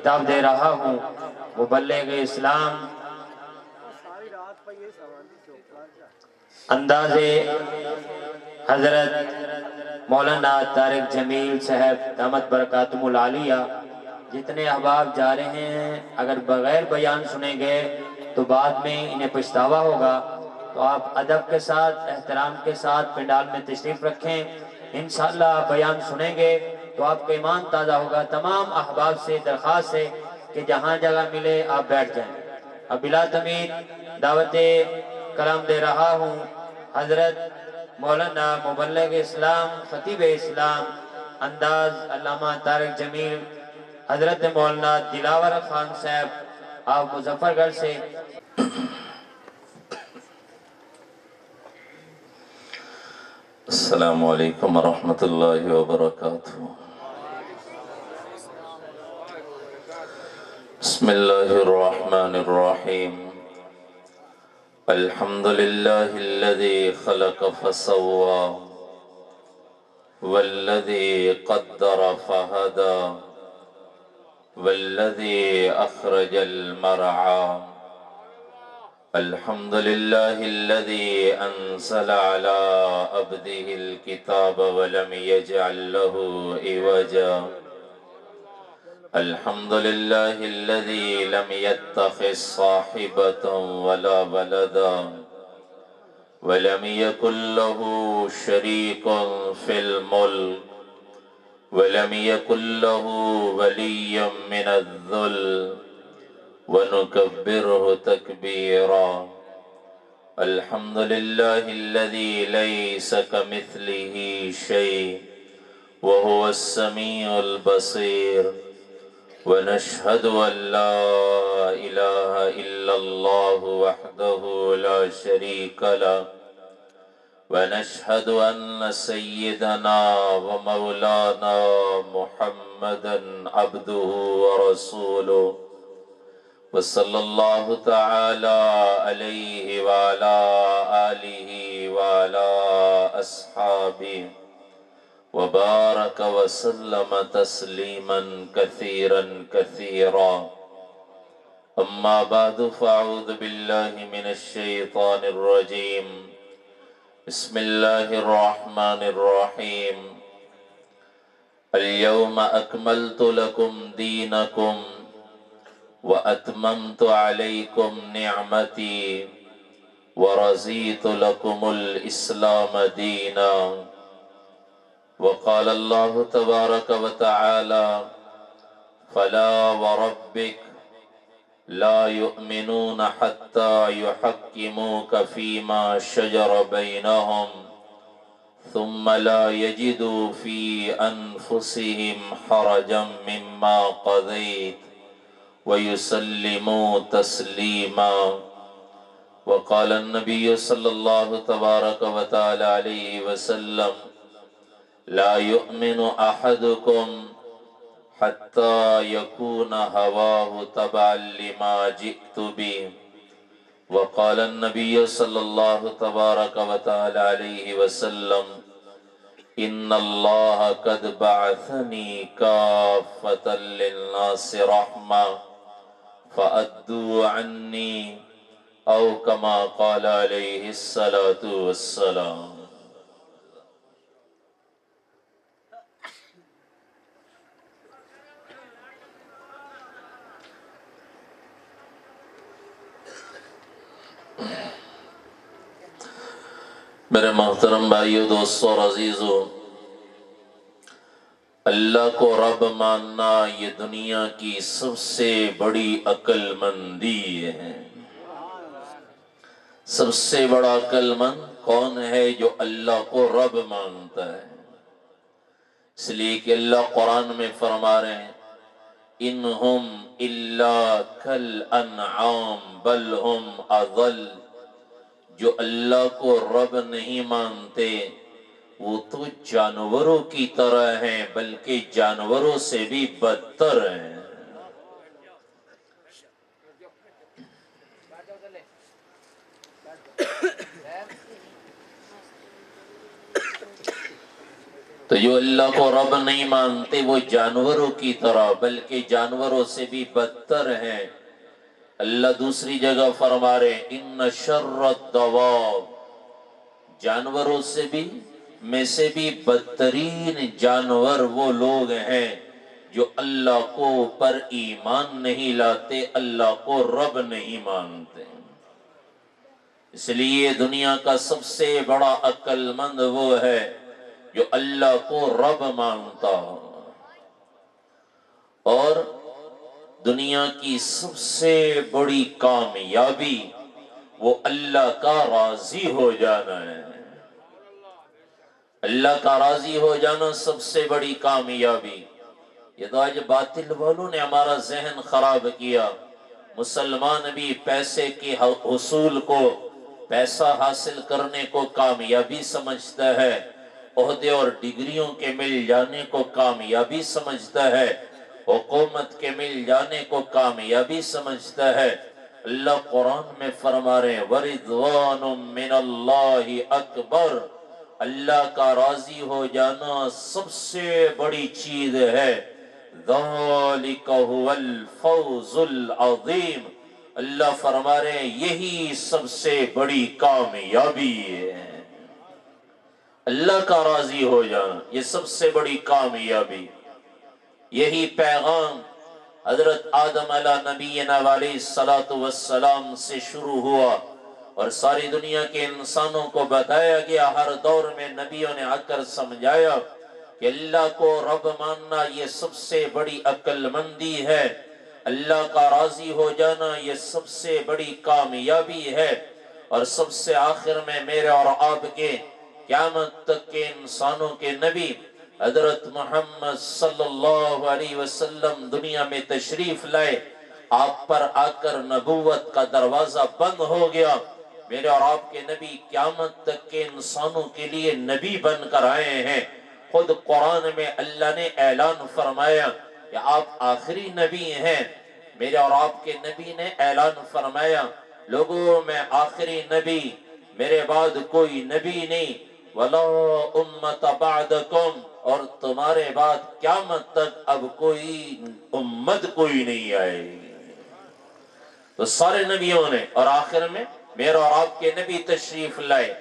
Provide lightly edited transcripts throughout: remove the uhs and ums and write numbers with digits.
خطاب دے رہا ہوں مبلغ اسلام انداز حضرت مولانا طارق جمیل صاحب دامت برکاتہم العالیہ۔ جتنے احباب جا رہے ہیں اگر بغیر بیان سنیں گے تو بعد میں انہیں پچھتاوا ہوگا، تو آپ ادب کے ساتھ احترام کے ساتھ پنڈال میں تشریف رکھیں۔ انشاءاللہ بیان سنیں گے تو آپ کا ایمان تازہ ہوگا۔ تمام احباب سے درخواست ہے کہ جہاں جگہ ملے آپ بیٹھ جائیں۔ اب بلا تمید دعوت کلام دے رہا ہوں حضرت مولانا مبلغ اسلام خطیب اسلام انداز علامہ طارق جمیل حضرت مولانا دلاور خان صاحب آپ مظفر گڑھ سے۔ السلام علیکم ورحمۃ اللہ وبرکاتہ۔ بسم اللہ الرحمن الرحیم۔ الحمد للہ الذی خلق فسوى والذی قدر فہدى والذی اخرج المرعى۔ الحمد لله الذي أنزل على عبده الكتاب ولم يجعل له عوجا۔ الحمد لله الذي لم يتخذ صاحبة ولا ولدا ولم يكن له شريك في الملك ولم يكن له ولي من الذل ونكبره تكبيرا۔ الحمد لله الذي ليس كمثله شيء وهو السميع البصير، ونشهد أن لا إله إلا الله وحده لا شريك له، ونشهد أن سيدنا ومولانا محمدا عبده ورسوله، وصلى الله تعالى عليه وعلى آله وعلى أصحابه وبارك وسلم تسليما كثيرا كثيرا۔ أما بعد فأعوذ بالله من الشيطان الرجيم۔ بسم الله الرحمن الرحيم۔ اليوم أكملت لكم دينكم وأتممت عليكم نعمتي ورضيت لكم الإسلام دينا۔ وقال الله تبارك وتعالى: فلا وربك لا يؤمنون حتى يحكموك فيما شجر بينهم ثم لا يجدوا في أنفسهم حرجا مما قضيت ويسلموا تسليما۔ وقال النبي صلى الله تبارك وتعالى عليه وسلم: لا يؤمن أحدكم حتى يكون هواه تبعا لما جئت به۔ وقال النبي صلى الله تبارك وتعالى عليه وسلم: إن الله قد بعثني كافة للناس رحمة فأدوا عني، أو كما قال عليه الصلاة والسلام۔ میرے محترم بھائیو، دوستو اور عزیزو، اللہ کو رب ماننا یہ دنیا کی سب سے بڑی عقل مندی ہے۔ سب سے بڑا عقل مند کون ہے؟ جو اللہ کو رب مانتا ہے۔ اس لیے کہ اللہ قرآن میں فرما رہے ہیں: انہم الا کالانعام بل ہم اضل۔ جو اللہ کو رب نہیں مانتے وہ تو جانوروں کی طرح ہیں، بلکہ جانوروں سے بھی بدتر ہیں۔ تو جو اللہ کو رب نہیں مانتے وہ جانوروں کی طرح بلکہ جانوروں سے بھی بدتر ہیں۔ اللہ دوسری جگہ فرما رہے ان شر الدواب، جانوروں سے بھی میں سے بھی بدترین جانور وہ لوگ ہیں جو اللہ کو پر ایمان نہیں لاتے، اللہ کو رب نہیں مانتے۔ اس لیے دنیا کا سب سے بڑا عقل مند وہ ہے جو اللہ کو رب مانتا ہو، اور دنیا کی سب سے بڑی کامیابی وہ اللہ کا راضی ہو جانا ہے۔ اللہ کا راضی ہو جانا سب سے بڑی کامیابی۔ یہ تو آج باطل والوں نے ہمارا ذہن خراب کیا۔ مسلمان بھی پیسے کے حصول کو، پیسہ حاصل کرنے کو کامیابی سمجھتا ہے، عہدے اور ڈگریوں کے مل جانے کو کامیابی سمجھتا ہے، حکومت کے مل جانے کو کامیابی سمجھتا ہے۔ اللہ قرآن میں فرما رہے ہیں وَرِضْوَانٌ مِّنَ اللَّهِ أَكْبَرُ، اللہ کا راضی ہو جانا سب سے بڑی چیز ہے۔ ذَلِكَ هُوَ الْفَوْزُ الْعَظِيمُ، اللہ فرما رہے ہیں یہی سب سے بڑی کامیابی ہے۔ اللہ کا راضی ہو جانا یہ سب سے بڑی کامیابی۔ یہی پیغام حضرت آدم علیہ نبینا علیہ السلام سے شروع ہوا اور ساری دنیا کے انسانوں کو بتایا گیا۔ ہر دور میں نبیوں نے آ کر سمجھایا کہ اللہ کو رب ماننا یہ سب سے بڑی عقل مندی ہے، اللہ کا راضی ہو جانا یہ سب سے بڑی کامیابی ہے۔ اور سب سے آخر میں میرے اور آپ کے قیامت تک کے انسانوں کے نبی حضرت محمد صلی اللہ علیہ وسلم دنیا میں تشریف لائے، آپ پر آ کر نبوت کا دروازہ بند ہو گیا۔ میرے اور آپ کے نبی قیامت تک کے انسانوں کے لیے نبی بن کر آئے ہیں۔ خود قرآن میں اللہ نے اعلان فرمایا کہ آپ آخری نبی ہیں۔ میرے اور آپ کے نبی نے اعلان فرمایا لوگوں میں آخری نبی، میرے بعد کوئی نبی نہیں، وَلَا أُمَّةَ بَعْدَكُمْ، اور تمہارے بعد قیامت تک اب کوئی امت کوئی نہیں آئے گی۔ تو سارے نبیوں نے، اور آخر میں میرے اور آپ کے نبی تشریف لائے،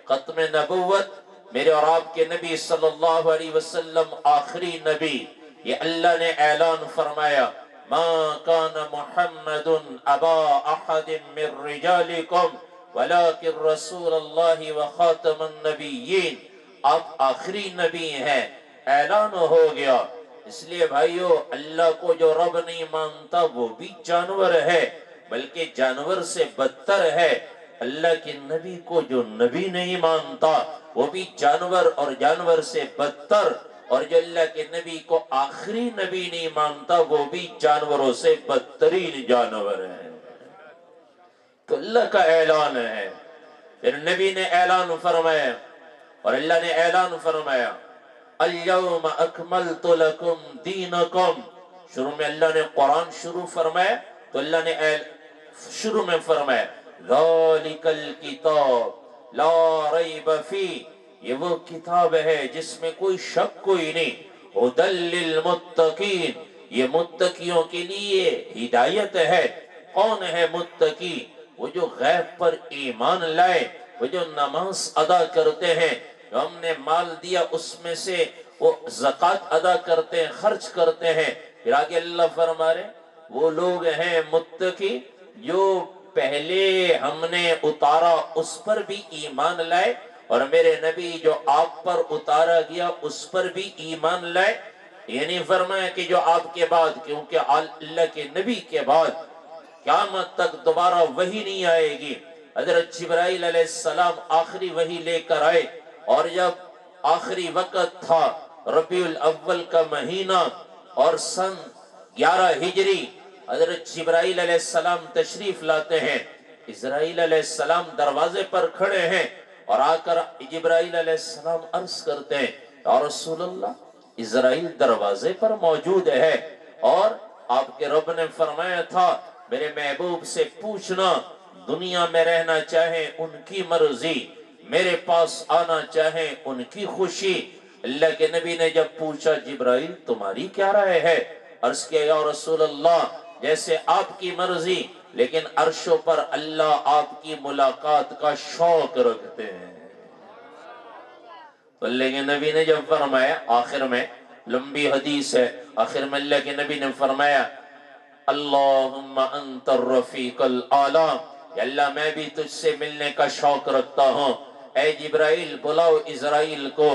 ختم نبوت میرے اور آپ کے نبی صلی اللہ علیہ وسلم آخری نبی۔ یہ اللہ نے اعلان فرمایا ما كان محمد ابا احد من رجالكم ولكن رسول اللہ وخاتم النبیین، آپ آخری نبی ہیں، اعلان ہو گیا۔ اس لیے بھائیو اللہ کو جو رب نہیں مانتا وہ بھی جانور ہے، بلکہ جانور سے بدتر ہے۔ اللہ کے نبی کو جو نبی نہیں مانتا وہ بھی جانور اور جانور سے بدتر، اور جو اللہ کے نبی کو آخری نبی نہیں مانتا وہ بھی جانوروں سے بدترین جانور ہے۔ تو اللہ کا اعلان ہے، پھر نبی نے اعلان فرمایا، اور اللہ نے اعلان فرمایا اليوم اکملت لکم دینکم۔ شروع میں اللہ نے قرآن شروع فرمایا تو اللہ نے شروع میں فرمایا ذالک الکتاب لا ریب فیہ، یہ وہ کتاب ہے جس میں کوئی شک کوئی نہیں، ھدی للمتقین، یہ متقیوں کے لیے ہدایت ہے۔ کون ہے متقی؟ وہ جو غیب پر ایمان لائے، وہ جو نماز ادا کرتے ہیں، جو ہم نے مال دیا اس میں سے وہ زکوٰۃ ادا کرتے ہیں، خرچ کرتے ہیں۔ پھر آگے اللہ فرما رہے وہ لوگ ہیں متقی جو پہلے ہم نے اتارا اس پر بھی ایمان لائے، اور میرے نبی جو آپ پر اتارا گیا اس پر بھی ایمان لائے۔ یہ نہیں فرمایا کہ جو آپ کے بعد، کیونکہ اللہ کے نبی کے بعد قیامت تک دوبارہ وحی نہیں آئے گی۔ حضرت جبرائیل علیہ السلام آخری وحی لے کر آئے، اور جب آخری وقت تھا ربیع الاول کا مہینہ اور سن 11 ہجری، حضرت جبرائیل علیہ السلام تشریف لاتے ہیں۔ اسرائیل علیہ السلام دروازے پر کھڑے ہیں، اور آ کر جبرائیل علیہ السلام عرض کرتے ہیں یا رسول اللہ اسرائیل دروازے پر موجود ہے، اور آپ کے رب نے فرمایا تھا میرے محبوب سے پوچھنا دنیا میں رہنا چاہیں ان کی مرضی، میرے پاس آنا چاہیں ان کی خوشی، اللہ کے نبی نے جب پوچھا جبرائیل تمہاری کیا رائے ہے؟ عرض کیا یا رسول اللہ جیسے آپ کی مرضی، لیکن عرشوں پر اللہ آپ کی ملاقات کا شوق رکھتے ہیں۔ تو اللہ کے نبی نے جب فرمایا، آخر میں لمبی حدیث ہے، آخر میں اللہ کے نبی نے فرمایا اللہم انت الرفیق الاعلی، کہ اللہ میں بھی تجھ سے ملنے کا شوق رکھتا ہوں، اے جبرائیل بلاؤ اسرائیل کو،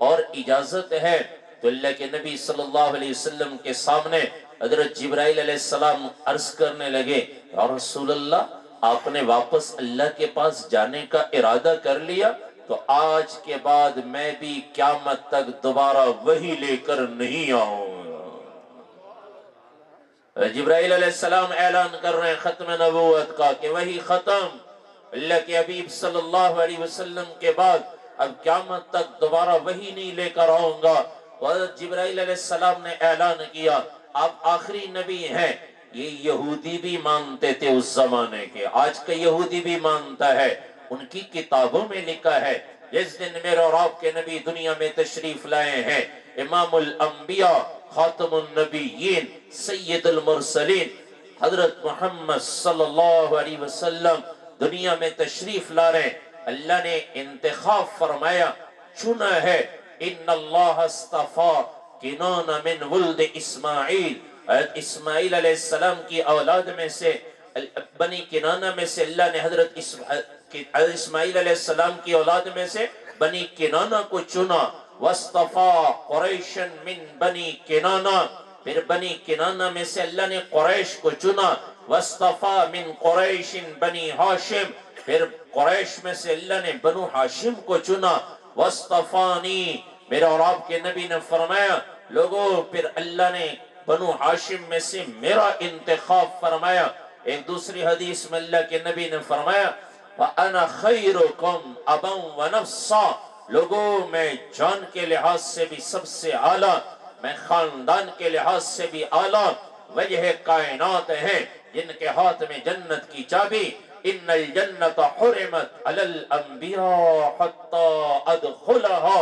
اور اجازت ہے۔ تو اللہ کے نبی صلی اللہ علیہ وسلم کے سامنے حضرت جبرائیل علیہ السلام عرض کرنے لگے یا رسول اللہ آپ نے واپس اللہ کے پاس جانے کا ارادہ کر لیا؟ تو آج کے بعد میں بھی قیامت تک دوبارہ وہی لے کر نہیں آؤں گا۔ جبرائیل علیہ السلام اعلان کر رہے ہیں ختم نبوت کا کہ وہی ختم، اللہ کے حبیب صلی اللہ علیہ وسلم کے بعد اب قیامت تک دوبارہ وہی نہیں لے کر آؤں گا۔ حضرت جبرائیل علیہ السلام نے اعلان کیا آپ آخری نبی ہیں۔ یہ یہودی بھی مانتے تھے اس زمانے کے، آج کا یہودی بھی مانتا ہے، ان کی کتابوں میں لکھا ہے جس دن میرے اور آپ کے نبی دنیا میں تشریف لائے ہیں، امام الانبیاء خاتم النبیین سید المرسلین حضرت محمد صلی اللہ علیہ وسلم دنیا میں تشریف لا رہے ہیں، اللہ نے انتخاب فرمایا، چنا ہے، ان اللہ اصطفیٰ کنان من ولد اسماعیل، اسماعیل علیہ السلام کی اولاد میں سے بنی کنانہ میں سے اللہ نے حضرت اسماعیل علیہ السلام کی اولاد میں سے بنی کنانہ کو چنا، واصطفیٰ قریشا من بنی کنانہ، پھر بنی کنانہ میں سے اللہ نے قریش کو چنا، واصطفیٰ من قریش بنی ہاشم، پھر قریش میں سے اللہ نے بنو ہاشم کو چنا، واصطفانی، میرے اور آپ کے نبی نے فرمایا لوگوں پھر اللہ نے بنو ہاشم میں سے میرا انتخاب فرمایا۔ ایک دوسری حدیث میں اللہ کے نبی نے فرمایا وَأَنَا خَيْرُكُمْ أَبًا وَنَفْسًا، لوگوں میں جان کے لحاظ سے بھی سب سے اعلیٰ، میں خاندان کے لحاظ سے بھی اعلیٰ، وجہ کائنات ہیں جن کے ہاتھ میں جنت کی چابی، ان الجنت حرمت علی الانبیاء حتی ادخلها،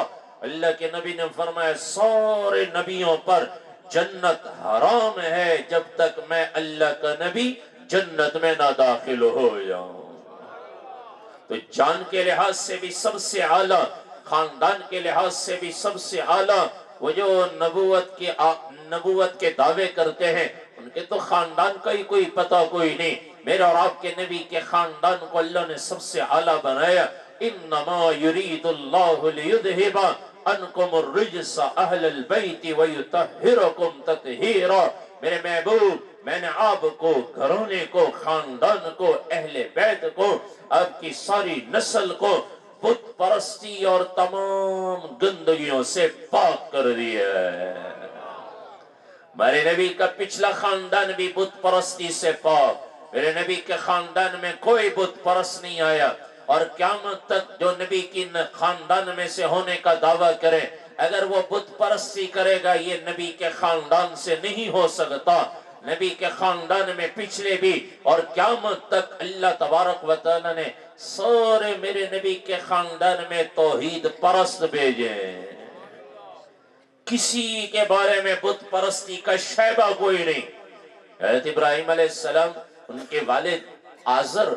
اللہ کے نبی نے فرمایا سارے نبیوں پر جنت حرام ہے جب تک میں اللہ کا نبی جنت میں نہ داخل ہو جاؤں۔ تو جان کے لحاظ سے بھی سب سے اعلیٰ، خاندان کے لحاظ سے بھی سب سے اعلیٰ، وہ جو نبوت کے دعوے کرتے ہیں ان کے تو خاندان کا ہی کوئی پتہ کوئی نہیں، میرے اور آپ کے نبی کے خاندان کو اللہ نے سب سے اعلیٰ بنایا۔ انما یرید اللہ لیذہب عنکم الرجس اہل البیت ویطہرکم تطہیرا، میرے محبوب میں نے آپ کو، گھرانے کو، خاندان کو، اہل بیت کو، آپ کی ساری نسل کو بت پرستی اور تمام گندگیوں سے پاک کر دیا ہے۔ میرے نبی کا پچھلا خاندان بھی بت پرستی سے پاک، میرے نبی کے خاندان میں کوئی بت پرست نہیں آیا، اور قیامت تک جو نبی کی خاندان میں سے ہونے کا دعویٰ کرے اگر وہ بت پرستی کرے گا یہ نبی کے خاندان سے نہیں ہو سکتا۔ نبی کے خاندان میں پچھلے بھی اور قیامت تک اللہ تبارک و تعالی نے سارے میرے نبی کے خاندان میں توحید پرست بھیجے، کسی کے بارے میں بت پرستی کا شائبہ کوئی نہیں۔ حضرت ابراہیم علیہ السلام ان کے والد آزر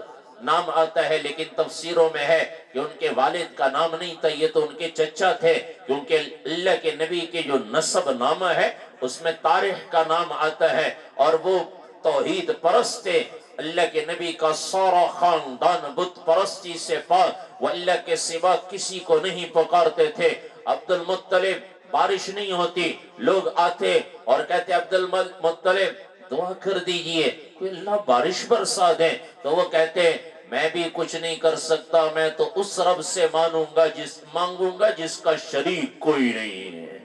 نام آتا ہے لیکن تفسیروں میں ہے کہ ان کے والد کا نام نہیں تھا، یہ تو ان کے چچا تھے، کیونکہ اللہ کے نبی کے جو نسب نامہ ہے اس میں تاریخ کا نام آتا ہے، اور وہ توحید پرست تھے۔ اللہ کے نبی کا سارا خاندان بت پرستی سے پاک، وہ اللہ کے سوا کسی کو نہیں پکارتے تھے۔ عبد المطلب بارش نہیں ہوتی، لوگ آتے اور کہتے عبد المطلب دعا کر دیجئے کہ اللہ بارش برسا دیں، تو وہ کہتے میں بھی کچھ نہیں کر سکتا، میں تو اس رب سے مانگوں گا جس کا شریک کوئی نہیں ہے۔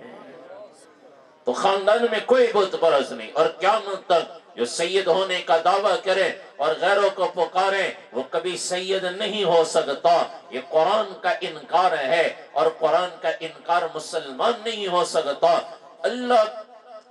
تو خاندان میں کوئی بت پرست نہیں، اور قیامت تک جو سید ہونے کا دعویٰ کرے اور غیروں کو پکارے وہ کبھی سید نہیں ہو سکتا۔ یہ قرآن کا انکار ہے، اور قرآن کا انکار مسلمان نہیں ہو سکتا۔ اللہ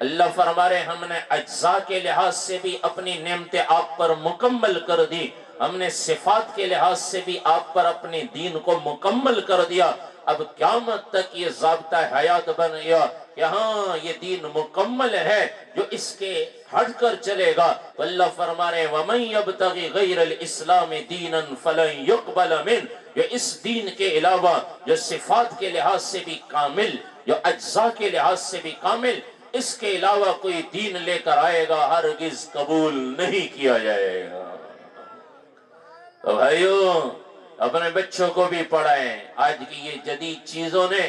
اللہ فرما رہے ہم نے اجزاء کے لحاظ سے بھی اپنی نعمتیں آپ پر مکمل کر دی، ہم نے صفات کے لحاظ سے بھی آپ پر اپنے دین کو مکمل کر دیا۔ اب قیامت تک یہ ضابطہ حیات بن گیا کہ ہاں یہ دین مکمل ہے، جو اس کے ہٹ کر چلے گا تو اللہ فرما رہے وَمَن يَبْتَغِ غَيْرَ الْإِسْلَامِ دِينًا فَلَن يُقْبَلَ مِنْهُ، جو اس دین کے علاوہ جو صفات کے لحاظ سے بھی کامل، جو اجزاء کے لحاظ سے بھی کامل، اس کے علاوہ کوئی دین لے کر آئے گا ہرگز قبول نہیں کیا جائے گا۔ تو بھائیوں اپنے بچوں کو بھی پڑھائیں۔ آج کی یہ جدید چیزوں نے،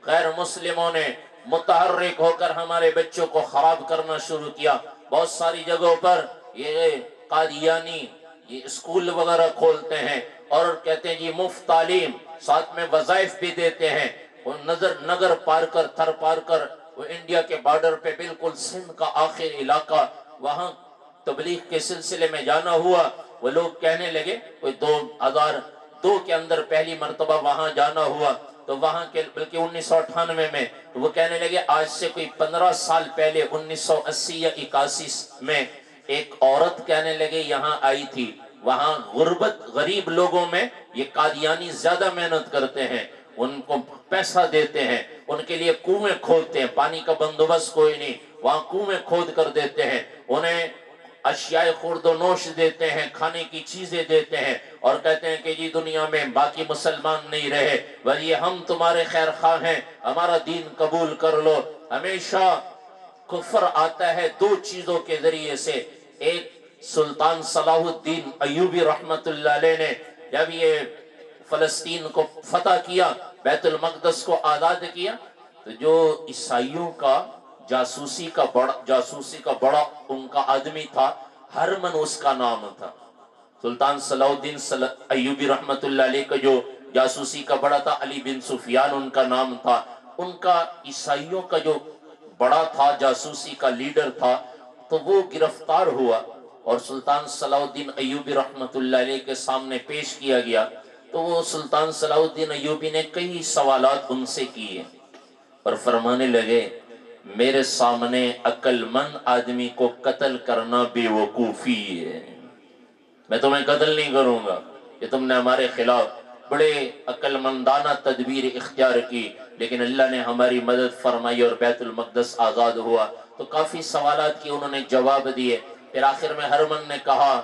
غیر مسلموں نے متحرک ہو کر ہمارے بچوں کو خراب کرنا شروع کیا۔ بہت ساری جگہوں پر یہ قادیانی یہ اسکول وغیرہ کھولتے ہیں اور کہتے ہیں جی مفت تعلیم، ساتھ میں وظائف بھی دیتے ہیں۔ وہ نگر پار کر تھر پار کر وہ انڈیا کے بارڈر پہ بالکل سندھ کا آخر علاقہ، وہاں تبلیغ کے سلسلے میں جانا ہوا۔ وہ لوگ کہنے لگے، کوئی 2002 کے اندر پہلی مرتبہ وہاں جانا ہوا تو وہاں کے بلکہ 1998 میں وہ کہنے لگے آج سے کوئی 15 سال پہلے 1980 یا 81 میں ایک عورت کہنے لگے یہاں آئی تھی، وہاں غریب لوگوں میں یہ قادیانی زیادہ محنت کرتے ہیں، ان کو پیسہ دیتے ہیں، ان کے لیے کنویں کھودتے ہیں، پانی کا بندوبست کوئی نہیں، وہاں کنویں کھود کر دیتے ہیں، انہیں اشیاء خورد و نوش دیتے ہیں، کھانے کی چیزیں دیتے ہیں اور کہتے ہیں کہ جی دنیا میں باقی مسلمان نہیں رہے ولی ہم تمہارے خیر خواہ ہیں، ہمارا دین قبول کر لو۔ ہمیشہ کفر آتا ہے دو چیزوں کے ذریعے سے۔ ایک سلطان صلاح الدین ایوبی رحمت اللہ علیہ نے جب یہ فلسطین کو فتح کیا، بیت المقدس کو آزاد کیا، تو جو عیسائیوں کا جاسوسی کا بڑا ان کا آدمی تھا، ہرمن اس کا نام تھا۔ سلطان صلاح الدین ایوبی رحمت اللہ علیہ کا جو جاسوسی کا بڑا تھا، علی بن سفیان ان کا نام تھا۔ ان کا عیسائیوں کا جو بڑا تھا، جاسوسی کا لیڈر تھا، تو وہ گرفتار ہوا اور سلطان صلاح الدین ایوبی رحمت اللہ علیہ کے سامنے پیش کیا گیا۔ تو وہ سلطان صلاح الدین ایوبی نے کئی سوالات ان سے کیے اور فرمانے لگے میرے سامنے عقل مند آدمی کو قتل کرنا بے وقوفی ہے، میں تمہیں قتل نہیں کروں گا کہ تم نے ہمارے خلاف بڑے عقل مندانہ تدبیر اختیار کی، لیکن اللہ نے ہماری مدد فرمائی اور بیت المقدس آزاد ہوا۔ تو کافی سوالات کی انہوں نے جواب دیے، پھر آخر میں ہرمن نے کہا،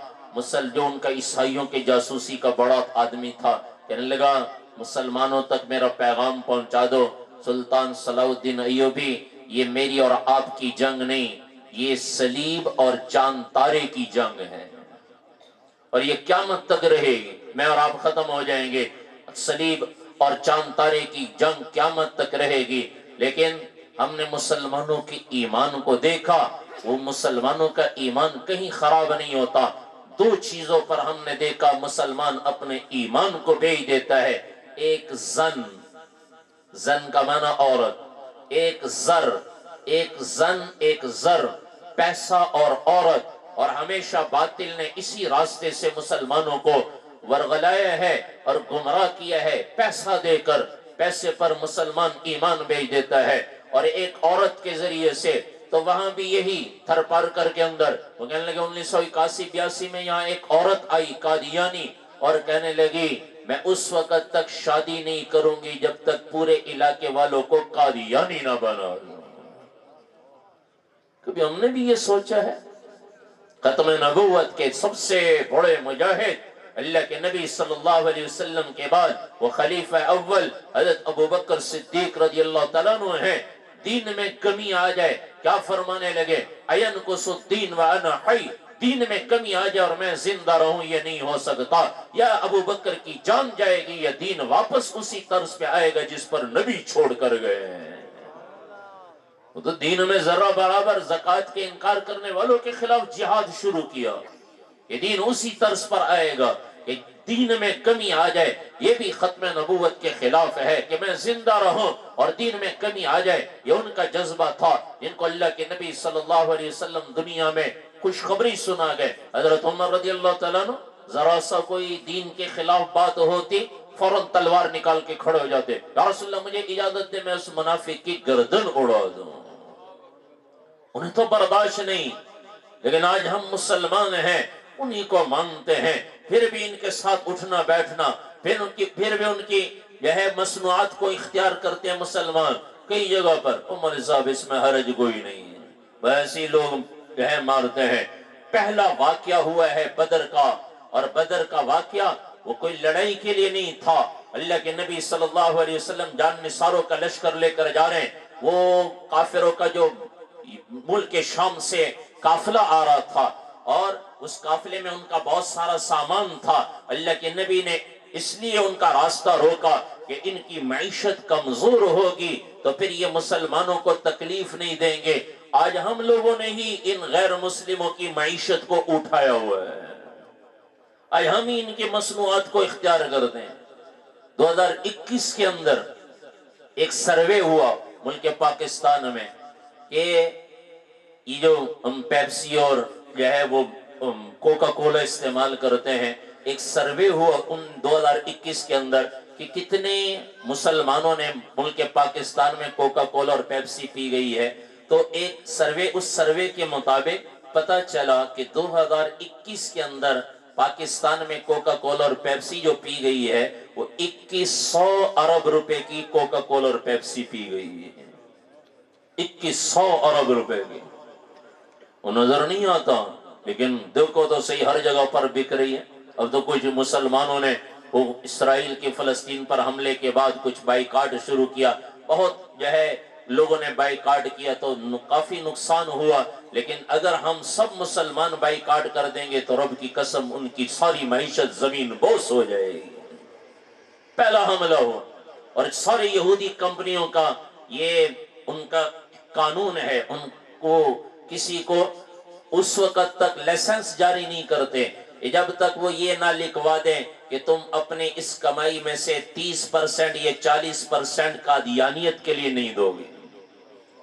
جو ان کا عیسائیوں کے جاسوسی کا بڑا آدمی تھا، کہنے لگا مسلمانوں تک میرا پیغام پہنچا دو، سلطان صلاح الدین ایوبی یہ میری اور آپ کی جنگ نہیں، یہ صلیب اور چاند تارے کی جنگ ہے اور یہ قیامت تک رہے گی، میں اور آپ ختم ہو جائیں گے، صلیب اور چاند تارے کی جنگ قیامت تک رہے گی۔ لیکن ہم نے مسلمانوں کے ایمان کو دیکھا، وہ مسلمانوں کا ایمان کہیں خراب نہیں ہوتا۔ دو چیزوں پر ہم نے دیکھا مسلمان اپنے ایمان کو بیچ دیتا ہے، ایک زن کا معنی عورت، ایک زر پیسہ اور عورت، اور ہمیشہ باطل نے اسی راستے سے مسلمانوں کو ورغلایا ہے اور گمراہ کیا ہے، پیسہ دے کر، پیسے پر مسلمان ایمان بیچ دیتا ہے، اور ایک عورت کے ذریعے سے۔ تو وہاں بھی یہی تھر پار کر کے اندر وہ کہنے لگے 1981-82 میں یہاں ایک عورت آئی قادیانی اور کہنے لگی میں اس وقت تک شادی نہیں کروں گی جب تک پورے علاقے والوں کو قادیانی نہ بنا دوں۔ کبھی ہم نے بھی یہ سوچا ہے؟ ختم نبوت کے سب سے بڑے مجاہد اللہ کے نبی صلی اللہ علیہ وسلم کے بعد وہ خلیفہ اول حضرت ابو بکر صدیق رضی اللہ تعالیٰ عنہ ہیں، دین میں کمی آ جائے کیا فرمانے لگے اَيَنْقُصُ الدِّينُ وَأَنَا حَيٌّ، دین میں کمی آ جائے اور میں زندہ رہوں یہ نہیں ہو سکتا، یا ابو بکر کی جان جائے گی یا دین واپس اسی طرز پہ آئے گا جس پر نبی چھوڑ کر گئے ہیں۔ وہ تو دین میں ذرہ برابر زکوٰۃ کے انکار کرنے والوں کے خلاف جہاد شروع کیا، یہ دین اسی طرز پر آئے گا کہ دین میں کمی آ جائے، یہ بھی ختم نبوت کے خلاف ہے کہ میں زندہ رہوں اور دین میں کمی آ جائے۔ یہ ان کا جذبہ تھا جن کو اللہ کے نبی صلی اللہ علیہ وسلم دنیا میں خوشخبری سنا گئے۔ حضرت عمر رضی اللہ تعالیٰ عنہ ذرا سا کوئی دین کے خلاف بات ہوتی فوراً تلوار نکال کے کھڑے ہو جاتے، یا رسول اللہ مجھے اجازت دے میں اس منافق کی گردن اڑا دوں۔ انہیں تو برداشت نہیں، لیکن آج ہم مسلمان ہیں، انہی کو مانتے ہیں، پھر بھی ان کے ساتھ اٹھنا بیٹھنا، پھر بھی ان کی جو ہے مصنوعات کو اختیار کرتے ہیں مسلمان کئی جگہ پر۔ عمر صاحب اس میں حرج کوئی نہیں ہے، ویسے لوگ جو ہے مارتے ہیں۔ پہلا واقعہ ہوا ہے بدر کا، اور بدر کا واقعہ وہ کوئی لڑائی کے لیے نہیں تھا۔ اللہ کے نبی صلی اللہ علیہ وسلم جان نثاروں کا لشکر لے کر جا رہے ہیں، وہ کافروں کا جو ملک شام سے قافلہ آ رہا تھا، اور اس قافلے میں ان کا بہت سارا سامان تھا۔ اللہ کے نبی نے اس لیے ان کا راستہ روکا کہ ان کی معیشت کمزور ہوگی تو پھر یہ مسلمانوں کو تکلیف نہیں دیں گے۔ آج ہم لوگوں نے ہی ان غیر مسلموں کی معیشت کو اٹھایا ہوا ہے، آج ہم ہی ان کی مصنوعات کو اختیار کرتے ہیں۔ 2021 کے اندر ایک سروے ہوا ملک پاکستان میں کہ یہ جو ہم پیپسی اور جو ہے وہ کوکا کولا استعمال کرتے ہیں، ایک سروے ہوا ان 2021 کے اندر کہ کتنے مسلمانوں نے ملک پاکستان میں کوکا کولا اور پیپسی پی گئی ہے۔ تو ایک سروے، اس سروے کے مطابق پتہ چلا کہ 2021 کے اندر پاکستان میں کوکا کولا اور پیپسی جو پی گئی ہے وہ 2100 ارب روپے کی کوکا کولا اور پیپسی پی گئی ہے، 2100 ارب روپے کی۔ وہ نظر نہیں آتا، لیکن دیکھو تو صحیح ہر جگہ پر بک رہی ہے۔ اب تو کچھ مسلمانوں نے وہ اسرائیل کے فلسطین پر حملے کے بعد کچھ بائیکاٹ شروع کیا، بہت جو ہے لوگوں نے بائیکاٹ کیا تو کافی نقصان ہوا، لیکن اگر ہم سب مسلمان بائیکاٹ کر دیں گے تو رب کی قسم ان کی ساری معیشت زمین بوس ہو جائے گی۔ پہلا حملہ ہوا، اور سارے یہودی کمپنیوں کا یہ ان کا قانون ہے، ان کو کسی کو اس وقت تک لائسنس جاری نہیں کرتے جب تک وہ یہ نہ لکھوا دیں کہ تم اپنے اس کمائی میں سے 30% یا 40% قادیانیت کے لیے نہیں دو گے،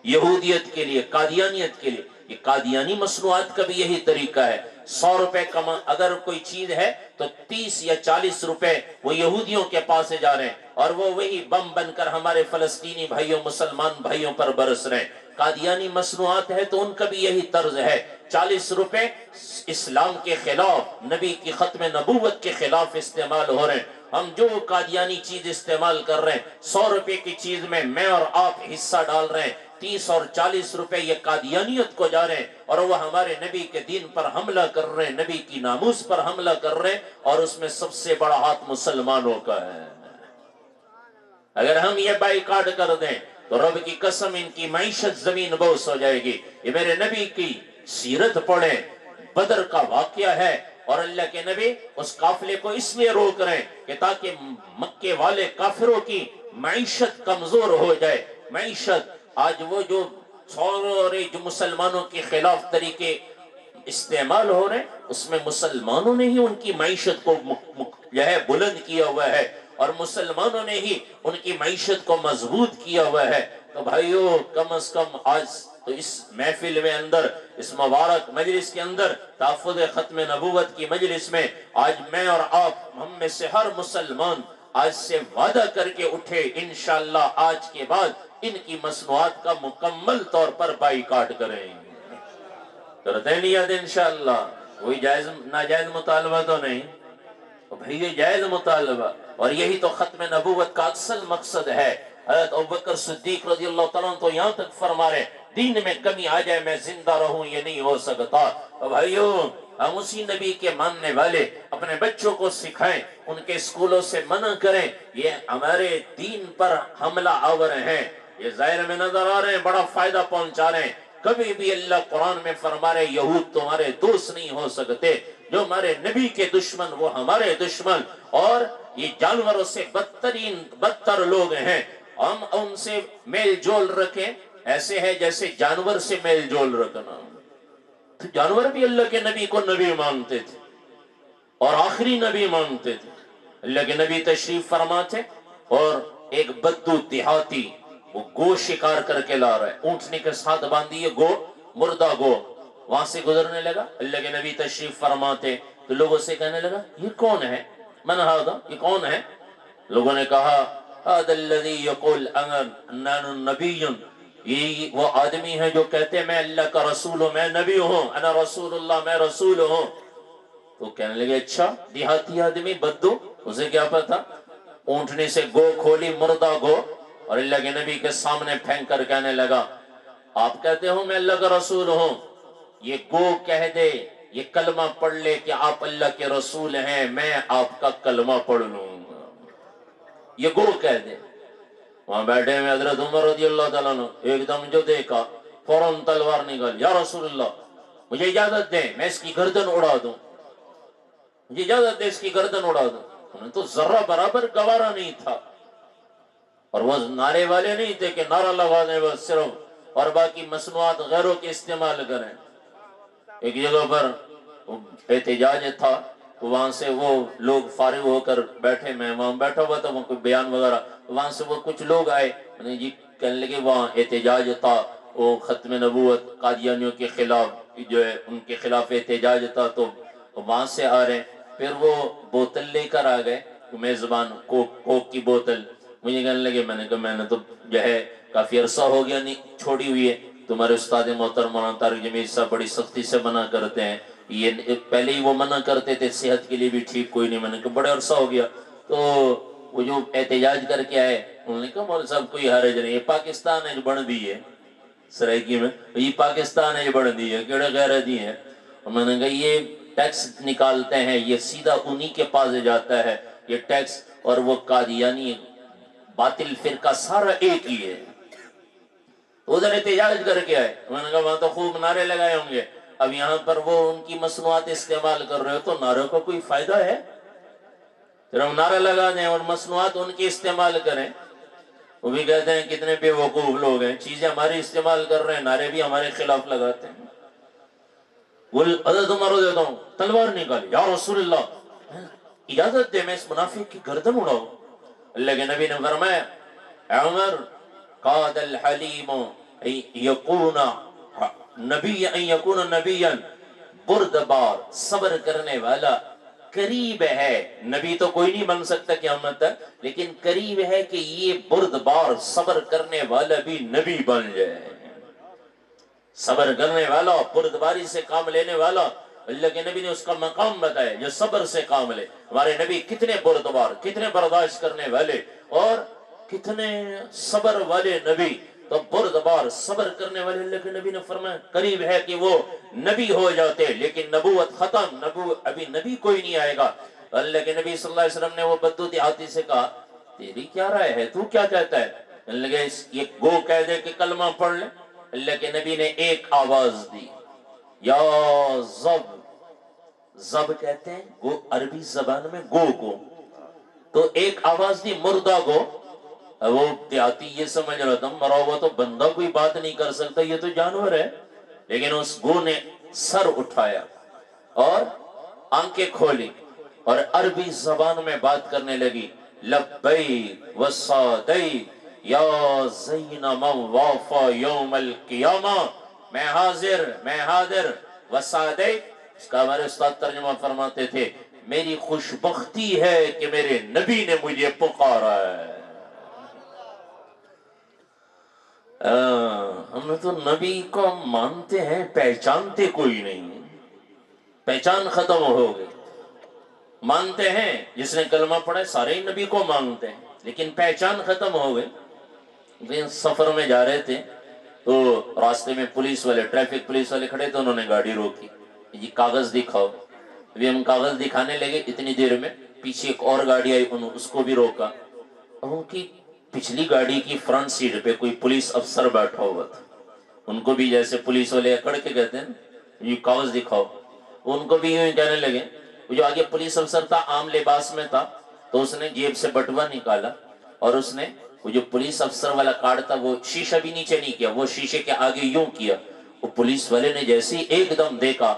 یہودیت کے لیے، قادیانیت کے لیے۔ یہ قادیانی مصنوعات کا بھی یہی طریقہ ہے، 100 روپے اگر کوئی چیز ہے تو 30 یا 40 روپے وہ یہودیوں کے پاس جا رہے ہیں، اور وہ وہی بم بن کر ہمارے فلسطینی بھائیوں، مسلمان بھائیوں پر برس رہے ہیں۔ قادیانی مصنوعات ہے تو ان کا بھی یہی طرز ہے، 40 روپے اسلام کے خلاف، نبی کی ختم نبوت کے خلاف استعمال ہو رہے ہیں۔ ہم جو قادیانی چیز استعمال کر رہے ہیں، 100 روپے کی چیز میں اور آپ حصہ ڈال رہے ہیں، 30 اور 40 روپے یہ قادیانیت کو جا رہے ہیں، اور وہ ہمارے نبی کے دین پر حملہ کر رہے ہیں، نبی کی ناموس پر حملہ کر رہے ہیں، اور اس میں سب سے بڑا ہاتھ مسلمانوں کا ہے۔ اگر ہم یہ بائیکاٹ کر دیں تو رب کی قسم ان کی معیشت زمین بوس ہو جائے گی۔ یہ میرے نبی کی سیرت پڑھیں، بدر کا واقعہ ہے، اور اللہ کے نبی اس قافلے کو اس لیے روک رہے ہیں کہ تاکہ مکے والے کافروں کی معیشت کمزور ہو جائے۔ معیشت آج وہ جو سارے جو مسلمانوں کے خلاف طریقے استعمال ہو رہے ہیں، اس میں مسلمانوں نے ہی ان کی معیشت کو جو ہے بلند کیا ہوا ہے، اور مسلمانوں نے ہی ان کی معیشت کو مضبوط کیا ہوا ہے۔ تو بھائیو، کم از کم آج تو اس محفل میں اندر، اس مبارک مجلس کے اندر، تحفظ ختم نبوت کی مجلس میں آج میں اور آپ، ہم میں سے ہر مسلمان آج سے وعدہ کر کے اٹھے، انشاءاللہ آج کے بعد ان کی مصنوعات کا مکمل طور پر بائیکاٹ کریں گے۔ کرتے نہیں یاد انشاءاللہ؟ کوئی جائز ناجائز مطالبہ تو نہیں؟ بھئی یہ جائز مطالبہ، اور یہی تو ختم نبوت کا اصل مقصد ہے۔ حضرت ابوبکر صدیق رضی اللہ تعالیٰ عنہ تو یہاں تک فرما رہے دین میں کمی آ جائے میں زندہ رہوں یہ نہیں ہو سکتا۔ بھائیو، ہم اسی نبی کے ماننے والے اپنے بچوں کو سکھائیں، ان کے اسکولوں سے منع کریں، یہ ہمارے دین پر حملہ آور ہیں، یہ ظاہر میں نظر آ رہے ہیں، بڑا فائدہ پہنچا رہے ہیں۔ کبھی بھی اللہ قرآن میں فرما رہے یہود تمہارے دوست نہیں ہو سکتے، جو ہمارے نبی کے دشمن وہ ہمارے دشمن، اور یہ جانوروں سے بدتر لوگ ہیں۔ ہم ان سے میل جول رکھیں، ایسے ہے جیسے جانور سے میل جول رکھنا۔ تو جانور بھی اللہ کے نبی کو نبی مانتے تھے اور آخری نبی مانتے تھے۔ اللہ کے نبی تشریف فرما تھے، اور ایک بدو دیہاتی وہ گو شکار کر کے لا رہا ہے، اونٹنی کے ساتھ باندھی گو، مردہ گو، وہاں سے گزرنے لگا۔ اللہ کے نبی تشریف فرماتے تو لوگوں سے کہنے لگا یہ کون ہے؟ من ھذا، یہ کون ہے؟ لوگوں نے کہا ھذا الذی یقول انا نبی، یہ وہ آدمی ہے جو کہتے ہیں میں اللہ کا رسول ہوں، میں نبی ہوں، انا رسول اللہ، میں رسول ہوں. تو کہنے لگے اچھا دیہاتی آدمی بدو، اسے کیا پتا. اونٹنی سے گو کھولی، مردہ گو، اور اللہ کے نبی کے سامنے پھینک کر کہنے لگا آپ کہتے ہو میں اللہ کا رسول ہوں، یہ گو کہہ دے، یہ کلمہ پڑھ لے کہ آپ اللہ کے رسول ہیں، میں آپ کا کلمہ پڑھ لوں گا. یہ گو کہہ دے. وہاں بیٹھے ہوئے حضرت عمر رضی اللہ تعالیٰ عنہ ایک دم جو دیکھا فوراً تلوار نکال، یا رسول اللہ مجھے اجازت دیں میں اس کی گردن اڑا دوں، مجھے اجازت دیں اس کی گردن اڑا دوں. انہیں تو ذرہ برابر گوارا نہیں تھا. اور وہ نعرے والے نہیں تھے کہ نعرہ لگا دیں بس صرف اور باقی مصنوعات غیروں کے استعمال کریں. ایک جگہ پر احتجاج تھا، وہاں سے وہ لوگ فارغ ہو کر بیٹھے، میں وہاں بیٹھا ہوا تھا، وہاں کوئی بیان وغیرہ، وہاں سے وہ کچھ لوگ آئے جی کہنے لگے وہاں احتجاج تھا، وہ ختم نبوت قادیانیوں کے خلاف جو ہے ان کے خلاف احتجاج تھا، تو وہاں سے آ رہے ہیں. پھر وہ بوتل لے کر آ گئے، میزبان کوک کی بوتل. مجھے کہنے لگے، میں نے کہا میں نے تو جو ہے کافی عرصہ ہو گیا نہیں چھوڑی ہوئی ہے، تمہارے استاد محترم مولانا طارق جمیل صاحب بڑی سختی سے منع کرتے ہیں، یہ پہلے ہی وہ منع کرتے تھے صحت کے لیے بھی ٹھیک کوئی نہیں. میں نے کہا بڑے عرصہ ہو گیا. تو وہ جو احتجاج کر کے آئے انہوں نے کہا مولوی صاحب کوئی حرج نہیں، یہ پاکستان ہے جو بن دی ہے سرائکی میں، یہ پاکستان ہے جو بن دی ہے، کیڑے غیرتی ہیں. اور میں نے کہا یہ ٹیکس نکالتے ہیں، یہ سیدھا انہی کے پاس جاتا ہے یہ ٹیکس، اور وہ قادیانی باطل فرقہ سارا ایک ہی ہے. ادھر احتجاج کر کے آئے، میں نے کہا وہاں تو خوب نعرے لگائے ہوں گے، اب یہاں پر وہ ان کی مصنوعات استعمال کر رہے ہو تو نعروں کا کوئی فائدہ ہے؟ پھر ہم نعرہ لگا دیں اور مصنوعات ان کی استعمال کریں. وہ بھی کہتے ہیں کتنے بے وقوف لوگ ہیں، چیزیں ہماری استعمال کر رہے ہیں، نعرے بھی ہمارے خلاف لگاتے ہیں. حضرت عمر دیتا ہوں تلوار نکالی، یا رسول اللہ اجازت دے میں اس منافق کی گردن اڑاؤں. اللہ کے نبی نے فرمایا اے عمر قاد الحلیم یکون نبیا، بردبار صبر کرنے والا قریب ہے، نبی تو کوئی نہیں بن سکتا قیامت تک، لیکن قریب ہے کہ یہ بردبار صبر کرنے والا بھی نبی بن جائے. صبر کرنے والا، بردباری سے کام لینے والا، اللہ کے نبی نے اس کا مقام بتایا جو صبر سے کام لے. ہمارے نبی کتنے بردبار، کتنے برداشت کرنے والے اور کتنے صبر والے نبی. تو بردبار صبر کرنے والے اللہ کے نبی نے فرمایا قریب ہے کہ وہ نبی ہو جاتے، لیکن نبوت ختم، ابھی نبی کوئی نہیں آئے گا. اللہ کے نبی صلی اللہ علیہ وسلم نے وہ بدو دیہاتی سے کہا تیری کیا رائے ہے، تو کیا کہتا ہے؟ کہنے لگے یہ گو کہہ دے کہ کلمہ پڑھ لے. اللہ کے نبی نے ایک آواز دی، یا زب، زب کہتے ہیں گو، عربی زبان میں گو کو، تو ایک آواز دی مردہ گو. وہ دیہاتی یہ سمجھ رہا تھا مرا ہوا تو بندہ کوئی بات نہیں کر سکتا، یہ تو جانور ہے. لیکن اس گو نے سر اٹھایا اور آنکھیں کھولی اور عربی زبان میں بات کرنے لگی، لبیک وسعدیک یا زین من وافا یوم القیامہ، میں حاضر، میں حاضر، وسعدیک اس کا ہمارے استاد ترجمہ فرماتے تھے میری خوشبختی ہے کہ میرے نبی نے مجھے پکارا ہے. ہم تو نبی کو مانتے ہیں، پہچانتے کوئی نہیں، پہچان ختم ہو گئی. مانتے ہیں جس نے کلمہ پڑھا سارے ہی نبی کو مانتے ہیں، لیکن پہچان ختم ہو گئی. سفر میں جا رہے تھے تو راستے میں پولیس والے، ٹریفک پولیس والے کھڑے تھے، انہوں نے گاڑی روکی، یہ کاغذ دکھاؤ. ابھی ہم کاغذ دکھانے لگے، اتنی دیر میں پیچھے ایک اور گاڑی آئی، انہوں اس کو بھی روکا. ان کی پچھلی گاڑی کی فرنٹ سیٹ پہ کوئی پولیس افسر بیٹھا ہوا تھا، ان کو بھی جیسے پولیس والے اکڑ کے کہتے ہیں یہ کاغذ دکھاؤ، ان کو بھی یوں کہنے لگے. جو آگے پولیس افسر تھا عام لباس میں تھا، تو اس نے جیب سے بٹوا نکالا اور اس نے وہ جو پولیس افسر والا کارڈ تھا وہ شیشہ بھی نیچے نہیں کیا، وہ شیشے کے آگے یوں کیا. وہ پولیس والے نے جیسے ہی ایک دم دیکھا،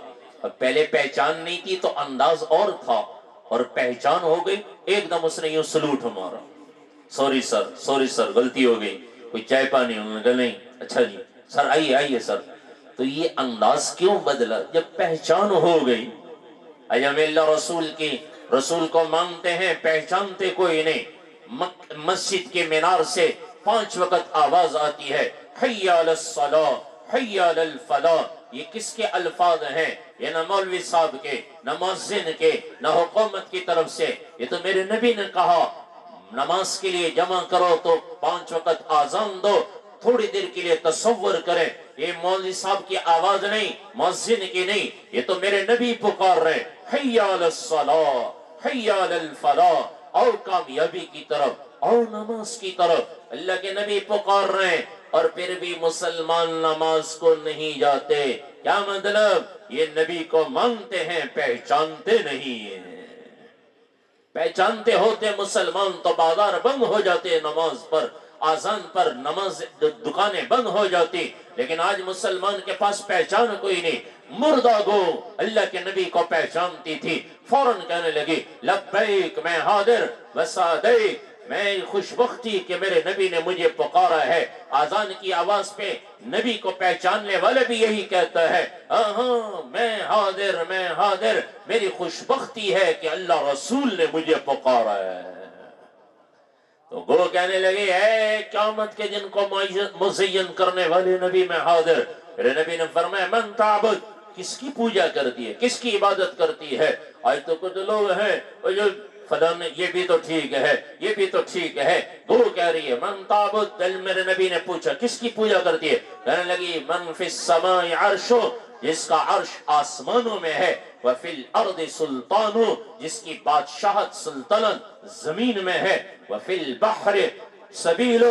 پہلے پہچان نہیں تھی تو انداز اور تھا، اور پہچان ہو گئی، ایک دم اس نے یوں سلوٹ ہمارا، سوری سر، سوری سر، غلطی ہو گئی، کوئی چائے پانی؟ انہوں نے کہا نہیں. اچھا جی سر آئیے آئیے سر. تو یہ انداز کیوں بدلا؟ جب پہچان ہو گئی. ہم اللہ رسول کی، رسول کو مانتے ہیں، پہچانتے کوئی نہیں. مسجد کے مینار سے 5 وقت آواز آتی ہے حی علی الصلاۃ، حی علی الفلاح، یہ کس کے الفاظ ہیں؟ یہ نہ مولوی صاحب کے، نہ مؤذن کے، نہ حکومت کی طرف سے، یہ تو میرے نبی نے کہا نماز کے لیے جمع کرو تو 5 وقت آذان دو، تھوڑی دیر کے لیے تصور کریں، یہ مولوی صاحب کی آواز نہیں، مؤذن کی نہیں، یہ تو میرے نبی پکار رہے حی علی الصلاۃ، حی علی الفلاح، اور کامیابی کی طرف، اور نماز کی طرف اللہ کے نبی پکار رہے ہیں، اور پھر بھی مسلمان نماز کو نہیں جاتے۔ کیا مطلب؟ یہ نبی کو مانتے ہیں، پہچانتے نہیں ہیں۔ پہچانتے ہوتے مسلمان تو بازار بند ہو جاتے نماز پر، آذان پر، نماز دکانیں بند ہو جاتی، لیکن آج مسلمان کے پاس پہچان کوئی نہیں۔ مردہ گو اللہ کے نبی کو پہچانتی تھی، فوراً کہنے لگی لبیک میں حاضر وسعدیک، میں خوش بختی کہ میرے نبی نے مجھے پکارا ہے۔ آذان کی آواز پہ نبی کو پہچاننے والے بھی یہی کہتا ہے ہاں میں حاضر، میں حاضر، میری خوش بختی ہے کہ اللہ رسول نے مجھے پکارا ہے۔ تو گو کہنے لگے اے قیامت کے دن کو مزین کرنے والے نبی میں حاضر۔ میرے نبی نے فرمایا من تعبد، کس کی پوجا کرتی ہے، کس کی عبادت کرتی ہے؟ آج تو کچھ لوگ ہیں جو فلاں یہ بھی تو ٹھیک ہے، یہ بھی تو ٹھیک ہے، گرو کہہ رہی ہے من تعبد۔ دل میرے نبی نے پوچھا کس کی پوجا کرتی ہے؟ کہنے لگی من فی السماء عرشو، جس کا عرش آسمانوں میں ہے، وفی الارض سلطان، جس کی بادشاہت سلطنت زمین میں ہے، وفی البحر سبیل،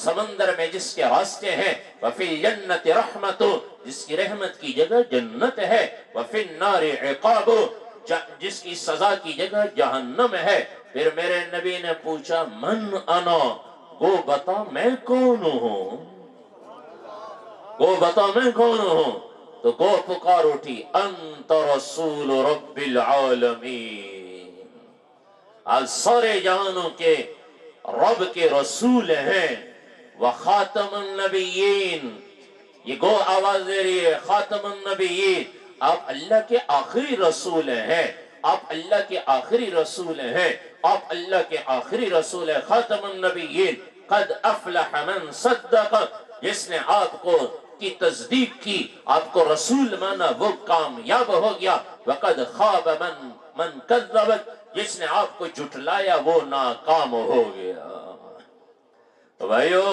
سمندر میں جس کے راستے ہیں، وفی الجنت رحمت، جس کی رحمت کی جگہ جنت ہے، وفی النار عقاب، جس کی سزا کی جگہ جہنم ہے۔ پھر میرے نبی نے پوچھا من انا، گو بتا میں کون ہوں، گو بتا میں کون ہوں؟ تو گو پکار اٹھی انت رسول رب العالمین، آج سارے جہانوں کے رب کے رسول ہیں، وخاتم النبیین، یہ گو آواز دے رہی ہے خاتم النبیین، آپ اللہ کے آخری رسول ہیں، آپ اللہ کے آخری رسول ہیں، آپ اللہ کے آخری رسول ہیں، خاتم النبیین۔ قد افلح من صدق، جس نے آپ کو کی تصدیق کی، آپ کو رسول مانا، وہ کامیاب ہو گیا۔ وقد خواب من کذب، جس نے آپ کو جھٹلایا وہ ناکام ہو گیا۔ تو بھائیو،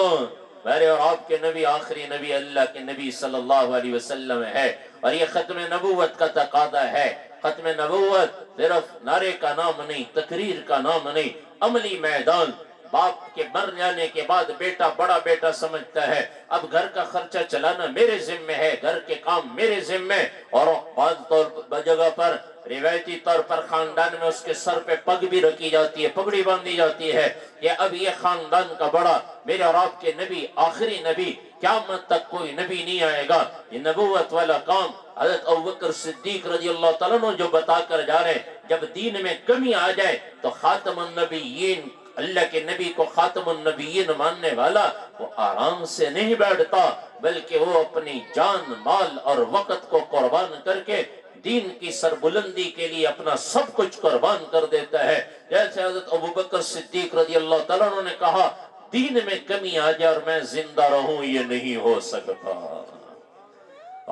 میرے اور آپ کے نبی آخری نبی اللہ کے نبی صلی اللہ علیہ وسلم ہے، اور یہ ختم نبوت کا تقاضا ہے۔ ختم نبوت صرف نعرے کا نام نہیں، تقریر کا نام نہیں، عملی میدان۔ باپ کے مر جانے کے بعد بیٹا بڑا بیٹا سمجھتا ہے اب گھر کا خرچہ چلانا میرے ذمہ ہے، گھر کے کام میرے ذمہ، اور بعض جگہ پر روایتی طور پر خاندان میں اس کے سر پہ پگ بھی رکھی جاتی ہے، پگڑی باندھی جاتی ہے کہ اب یہ خاندان کا بڑا، میرے اور آپ کے نبی آخری نبی، قیامت تک کوئی نبی نہیں آئے گا۔ یہ نبوت والا کام حضرت ابوبکر صدیق رضی اللہ تعالیٰ عنہ جو بتا کر جا رہے ہیں، جب دین میں کمی آ جائے تو خاتم النبیین، اللہ کے نبی کو خاتم النبیین ماننے والا وہ آرام سے نہیں بیٹھتا، بلکہ وہ اپنی جان، مال اور وقت کو قربان کر کے دین کی سربلندی کے لیے اپنا سب کچھ قربان کر دیتا ہے۔ جیسے حضرت ابوبکر صدیق رضی اللہ تعالیٰ عنہ نے کہا دین میں کمی آ جائے اور میں زندہ رہوں یہ نہیں ہو سکتا۔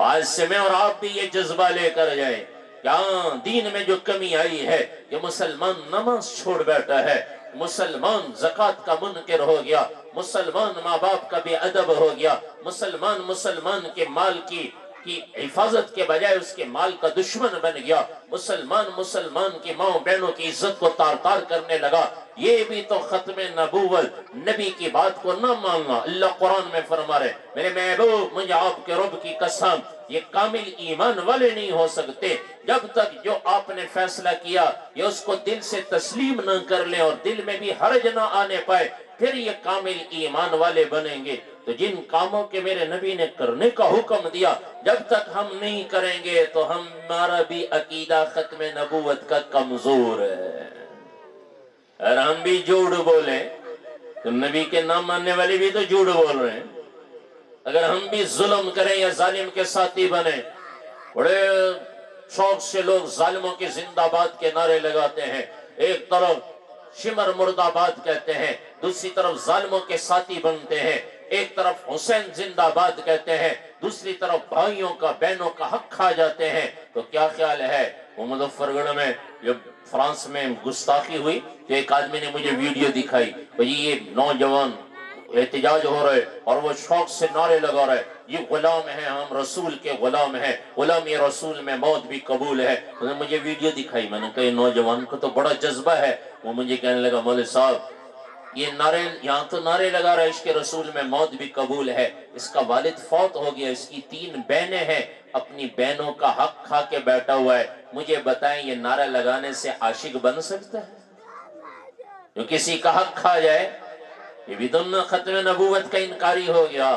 آج سے میں اور آپ بھی یہ جذبہ لے کر جائیں کہ ہاں دین میں جو کمی آئی ہے، یہ مسلمان نماز چھوڑ بیٹھا ہے، مسلمان زکوٰۃ کا منکر ہو گیا، مسلمان ماں باپ کا بے ادب ہو گیا، مسلمان کے مال کی حفاظت کے بجائے اس کے مال کا دشمن بن گیا، مسلمان کی ماں بہنوں کی عزت کو تار تار کرنے لگا۔ یہ بھی تو ختم نبوت، نبی کی بات کو نہ ماننا۔ اللہ قرآن میں فرما رہے میرے محبوب مجھے آپ کے رب کی قسم، یہ کامل ایمان والے نہیں ہو سکتے جب تک جو آپ نے فیصلہ کیا یہ اس کو دل سے تسلیم نہ کر لیں اور دل میں بھی حرج نہ آنے پائے، پھر یہ کامل ایمان والے بنیں گے۔ تو جن کاموں کے میرے نبی نے کرنے کا حکم دیا جب تک ہم نہیں کریں گے تو ہمارا بھی عقیدہ ختم نبوت کا کمزور ہے۔ اور ہم بھی جھوٹ بولیں تو نبی کے نام ماننے والے بھی تو جھوٹ بول رہے ہیں۔ اگر ہم بھی ظلم کریں یا ظالم کے ساتھی بنیں، بڑے شوق سے لوگ ظالموں کے زندہ باد کے نعرے لگاتے ہیں، ایک طرف شمر مرد آباد کہتے ہیں، دوسری طرف ظالموں کے ساتھی بنتے ہیں، ایک طرف حسین زندہ باد کہتے ہیں، دوسری طرف بھائیوں کا بہنوں کا حق کھا جاتے ہیں، تو کیا خیال ہے؟ وہ مظفر گڑھ میں جب فرانس میں گستاخی ہوئی تو ایک آدمی نے مجھے ویڈیو دکھائی، بھئی یہ نوجوان احتجاج ہو رہے اور وہ شوق سے نعرے لگا رہے، یہ غلام ہے، ہم رسول کے غلام ہیں، غلامی رسول میں موت بھی قبول ہے۔ انہوں نے مجھے ویڈیو دکھائی، میں نے کہا یہ نوجوان کو تو بڑا جذبہ ہے۔ وہ مجھے کہنے لگا مولوی صاحب یہ نعرے یہاں تو نعرے لگا رہا ہے عشق رسول میں موت بھی قبول ہے، اس کا والد فوت ہو گیا، اس کی 3 بہنیں ہیں، اپنی بہنوں کا حق کھا کے بیٹھا ہوا ہے، مجھے بتائیں یہ نعرہ لگانے سے عاشق بن سکتا ہے؟ جو کسی کا حق کھا جائے، یہ بھی دنیا ختم نبوت کا انکاری ہو گیا،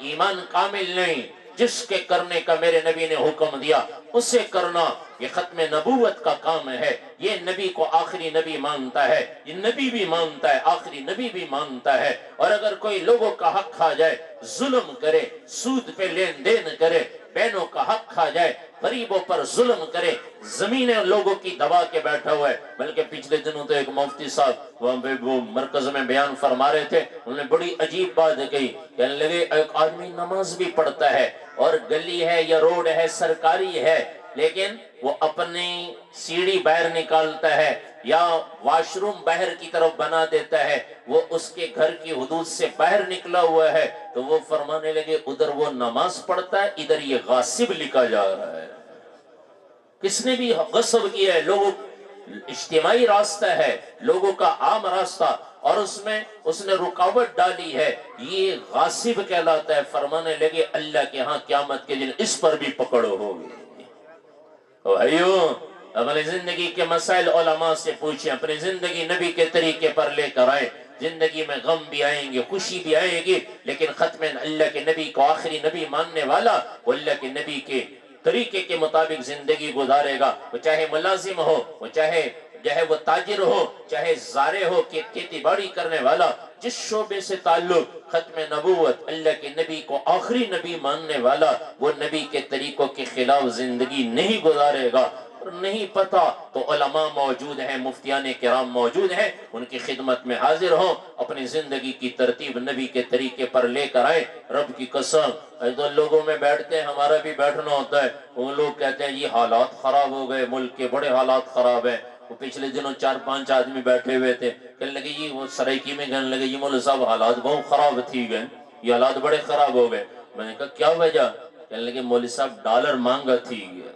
ایمان کامل نہیں۔ جس کے کرنے کا میرے نبی نے حکم دیا اسے کرنا، یہ ختم نبوت کا کام ہے۔ یہ نبی کو آخری نبی مانتا ہے، یہ نبی بھی مانتا ہے، آخری نبی بھی مانتا ہے۔ اور اگر کوئی لوگوں کا حق کھا جائے، ظلم کرے، سود پہ لین دین کرے، بہنوں کا حق کھا جائے، غریبوں پر ظلم کرے، زمینیں لوگوں کی دبا کے بیٹھا ہوا ہے۔ بلکہ پچھلے دنوں تو ایک مفتی صاحب وہاں پہ وہ مرکز میں بیان فرما رہے تھے، انہوں نے بڑی عجیب بات کہی، کہنے لگے ایک آدمی نماز بھی پڑھتا ہے اور گلی ہے یا روڈ ہے سرکاری ہے، لیکن وہ اپنی سیڑھی باہر نکالتا ہے یا واش روم باہر کی طرف بنا دیتا ہے، وہ اس کے گھر کی حدود سے باہر نکلا ہوا ہے، تو وہ فرمانے لگے ادھر وہ نماز پڑھتا ہے، ادھر یہ غاصب لکھا جا رہا ہے۔ کس نے بھی غصب کیا ہے؟ لوگوں اجتماعی راستہ ہے، لوگوں کا عام راستہ، اور اس میں اس نے رکاوٹ ڈالی ہے، یہ غاصب کہلاتا ہے۔ فرمانے لگے اللہ کے ہاں قیامت کے دن اس پر بھی پکڑ ہوگی۔ بھائیو اپنی زندگی کے مسائل علماء سے پوچھیں، اپنی زندگی نبی کے طریقے پر لے کر آئیں۔ زندگی میں غم بھی آئیں گے، خوشی بھی آئے گی، لیکن ختم اللہ کے نبی کو آخری نبی ماننے والا وہ اللہ کے نبی کے طریقے کے مطابق زندگی گزارے گا۔ وہ چاہے ملازم ہو، وہ چاہے وہ تاجر ہو، چاہے زارع ہو، کھیتی باڑی کرنے والا، جس شعبے سے تعلق، ختم نبوت اللہ کے نبی کو آخری نبی ماننے والا وہ نبی کے طریقوں کے خلاف زندگی نہیں گزارے گا۔ اور نہیں پتا تو علماء موجود ہیں، مفتیان کرام موجود ہیں، ان کی خدمت میں حاضر ہوں، اپنی زندگی کی ترتیب نبی کے طریقے پر لے کر آئیں۔ رب کی قسم ایسے لوگوں میں بیٹھتے ہیں، ہمارا بھی بیٹھنا ہوتا ہے، وہ لوگ کہتے ہیں یہ حالات خراب ہو گئے، ملک کے بڑے حالات خراب ہیں۔ وہ پچھلے دنوں 4-5 آدمی بیٹھے ہوئے تھے، کہنے لگے یہ وہ سرائکی میں کہنے لگے یہ مولوی صاحب حالات بہت خراب تھی گئے، یہ حالات بڑے خراب ہو گئے۔ میں نے کہا کیا وجہ؟ کہنے لگے مولوی صاحب ڈالر مانگا تھی گیا،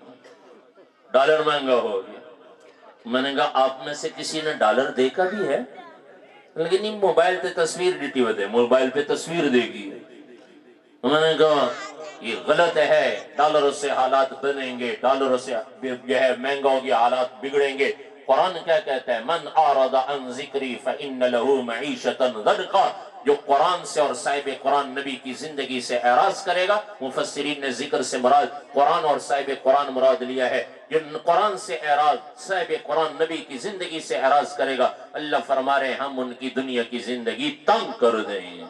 ڈالر مہنگا ہو گیا۔ میں نے کہا آپ میں سے کسی نے ڈالر دیکھا بھی ہے؟ لیکن نہیں، موبائل پہ تصویر ڈیٹی ہوتے ہیں، موبائل پہ تصویر دیکھی ہے۔ میں نے کہا یہ غلط ہے، ڈالروں سے حالات بنیں گے، ڈالروں سے جو ہے مہنگا ہو گیا، حالات بگڑیں گے۔ قرآن کیا کہتا ہے؟ من اعرض عن ذکری فإن له معیشة ضنکا، جو قرآن سے اور صاحب قرآن نبی کی زندگی سے اعراض کرے گا، مفسرین نے ذکر سے مراد قرآن اور صاحب قرآن مراد لیا ہے۔ جو قرآن سے اعراض، صاحب قرآن نبی کی زندگی سے اعراض کرے گا، اللہ فرما رہے ہیں ہم ان کی دنیا کی زندگی تنگ کر دیں گے۔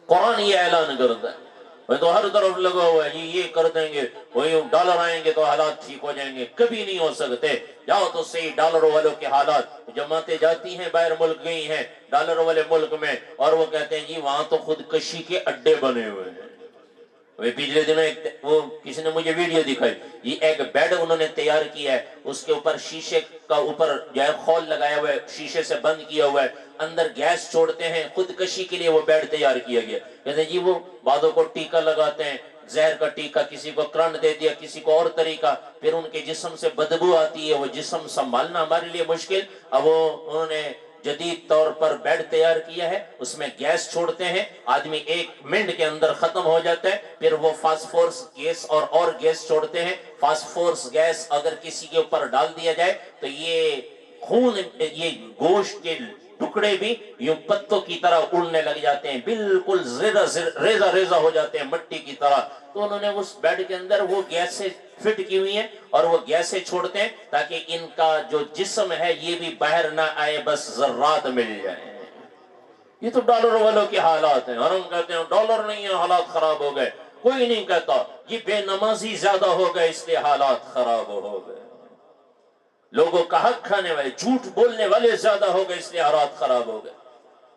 قرآن یہ اعلان کرتا ہے، وہ تو ہر طرف لگا ہوا ہے یہ کر دیں گے، وہی ڈالر آئیں گے تو حالات ٹھیک ہو جائیں گے، کبھی نہیں ہو سکتے۔ جاؤ تو صحیح ڈالروں والوں کے حالات، جماعتیں جاتی ہیں باہر ملک گئی ہیں ڈالر والے ملک میں، اور وہ کہتے ہیں جی وہاں تو خودکشی کے اڈے بنے ہوئے ہیں۔ وہ پچھلے دنوں وہ کسی نے مجھے ویڈیو دکھائی، یہ ایک بیڈ انہوں نے تیار کیا ہے، اس کے اوپر شیشے کا اوپر جو ہے خول لگایا ہوا ہے، شیشے سے بند کیا ہوا ہے، اندر گیس چھوڑتے ہیں، خودکشی کے لیے وہ بیڈ تیار کیا گیا۔ کہتے ہیں جی وہ بعضوں کو ٹیکا لگاتے ہیں، زہر کا ٹیکا، کسی کو کرنٹ دے دیا، کسی کو اور طریقہ، پھر ان کے جسم سے بدبو آتی ہے، وہ جسم سنبھالنا ہمارے لیے مشکل۔ اب وہ انہوں نے جدید طور پر بیڈ تیار کیا ہے، اس میں گیس چھوڑتے ہیں، آدمی 1 منٹ کے اندر ختم ہو جاتا ہے، پھر وہ فاسفورس گیس اور گیس چھوڑتے ہیں۔ فاسفورس گیس اگر کسی کے اوپر ڈال دیا جائے تو یہ خون، یہ گوشت کے ٹکڑے بھی یوں پتوں کی طرح اڑنے لگ جاتے ہیں، بالکل ریزہ ریزہ ہو جاتے ہیں مٹی کی طرح۔ تو انہوں نے اس بیڈ کے اندر وہ گیسیں فٹ کی ہوئی ہیں اور وہ گیسیں چھوڑتے ہیں تاکہ ان کا جو جسم ہے یہ بھی باہر نہ آئے، بس ذرات مل جائیں۔ یہ تو ڈالر والوں کے حالات ہیں، اور ہم کہتے ہیں ڈالر نہیں ہے حالات خراب ہو گئے۔ کوئی نہیں کہتا یہ بے نمازی زیادہ ہو گئے اس لیے حالات خراب ہو گئے، لوگوں کا حق کھانے والے، جھوٹ بولنے والے زیادہ ہو گئے اس لیے حالات خراب ہو گئے۔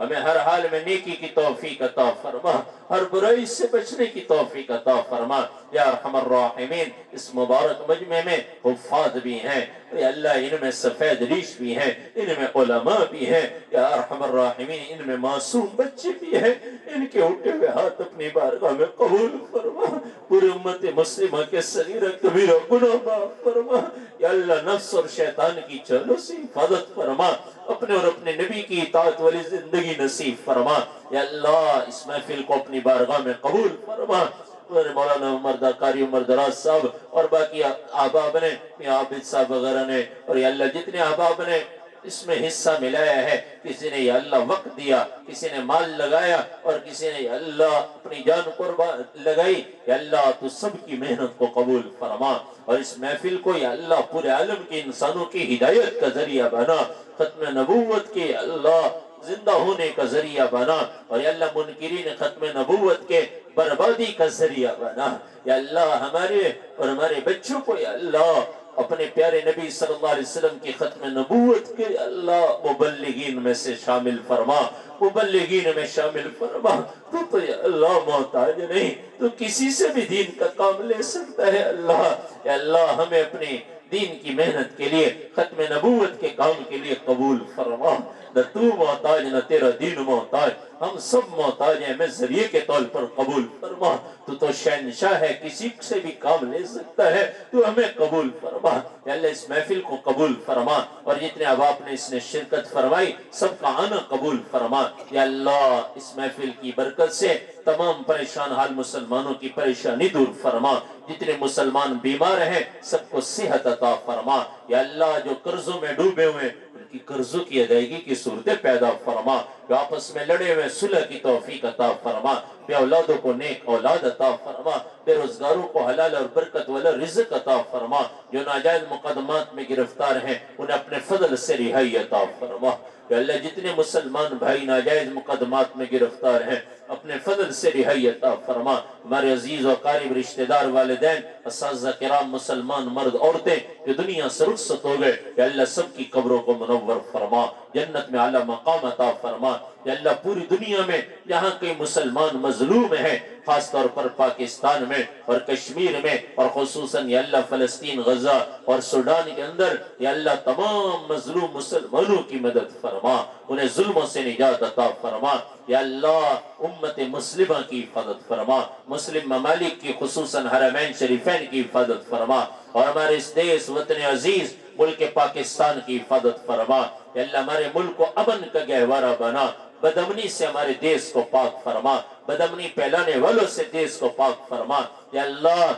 ہمیں ہر حال میں نیکی کی توفیق عطا فرما، ہر برائی سے بچنے کی توفیق عطا فرما یا ارحم الراحمین۔ اس مبارک مجمع میں حفاظ بھی ہیں اے اللہ، ان میں سفید ریش بھی ہیں، ان میں علماء بھی ہیں یا ارحم الراحمین، ان میں معصوم بچے بھی ہیں، ان کے اٹھے ہوئے ہاتھ اپنی بارگاہ میں قبول فرما، پوری امت مسلمہ کے صغیرہ کبیرہ گناہ معاف فرما یا اللہ، نفس اور شیطان کی چالوں سے حفاظت فرما، اپنے اور اپنے نبی کی اطاعت والی زندگی نصیب فرما یا اللہ، اس محفل کو اپنی بارگاہ میں قبول فرما۔ مولانا مردہ قاری عمر دراز صاحب اور باقی احباب نے، عابد صاحب وغیرہ نے، اور یا اللہ جتنے احباب نے اس میں حصہ ملایا ہے، کسی نے یا اللہ وقت دیا، کسی نے مال لگایا، اور کسی نے یا اللہ اپنی جان قربان لگائی، یا اللہ تو سب کی محنت کو قبول فرما، اور اس محفل کو یا اللہ پورے عالم کے انسانوں کی ہدایت کا ذریعہ بنا، ختم نبوت کے اللہ زندہ ہونے کا ذریعہ بنا، اور یا اللہ منکرین ختم نبوت کے بربادی کا ذریعہ بنا یا اللہ، ہمارے اور ہمارے بچوں کو یا اللہ اپنے پیارے نبی صلی اللہ علیہ وسلم کی ختم نبوت کے اللہ مبلغین میں سے شامل فرما، مبلغین میں شامل فرما۔ تو یا اللہ محتاج نہیں، تو کسی سے بھی دین کا کام لے سکتا ہے اللہ، یا اللہ ہمیں اپنے دین کی محنت کے لیے، ختم نبوت کے کام کے لیے قبول فرما۔ نہ تو محتاج نہ تیرا دین محتاج، ہم سب محتاج ہیں، ہمیں ذریعے کے طور پر قبول فرما۔ تو شہنشاہ ہے، کسی سے بھی کام لے سکتا ہے، تو ہمیں قبول فرما یا اللہ، اس محفل کو قبول فرما، اور جتنے احباب نے اس نے شرکت فرمائی سب کا آنا قبول فرما یا اللہ، اس محفل کی برکت سے تمام پریشان حال مسلمانوں کی پریشانی دور فرما، جتنے مسلمان بیمار ہیں سب کو صحت عطا فرما یا اللہ، جو قرضوں میں ڈوبے ہوئے کی قرضوں کی ادائیگی کی صورتیں پیدا فرما، جو آپس میں لڑے ہوئے صلح کی توفیق عطا فرما، بے اولادوں کو نیک اولاد عطا فرما، بے روزگاروں کو حلال اور برکت والا رزق عطا فرما، جو ناجائز مقدمات میں گرفتار ہیں انہیں اپنے فضل سے رہائی عطا فرما یا اللہ، جتنے مسلمان بھائی ناجائز مقدمات میں گرفتار ہیں اپنے فضل سے رہائی عطا فرما، ہمارے عزیز و قریب رشتہ دار، والدین، اساتذہ کرام، مسلمان مرد عورتیں جو دنیا سے رخصت ہو گئے یا اللہ سب کی قبروں کو منور فرما، جنت میں اعلیٰ مقام عطا فرما یا اللہ، پوری دنیا میں جہاں کئی مسلمان مظلوم ہیں، خاص طور پر پاکستان میں اور کشمیر میں، اور خصوصاً یا اللہ فلسطین، غزہ اور سوڈان کے اندر یا اللہ تمام مظلوم مسلمانوں کی مدد فرما، انہیں ظلموں سے نجات عطا فرما یا اللہ، امت مسلمہ کی حفاظت فرما، مسلم ممالک کی خصوصاً حرمین شریفین کی حفاظت فرما، اور ہمارے اس دیس وطن عزیز ملک پاکستان کی حفاظت فرما یا اللہ، ہمارے ملک کو امن کا گہوارہ بنا، بدامنی سے ہمارے دیس کو پاک فرما، بدامنی پھیلانے والوں سے دیس کو پاک فرما یا اللہ،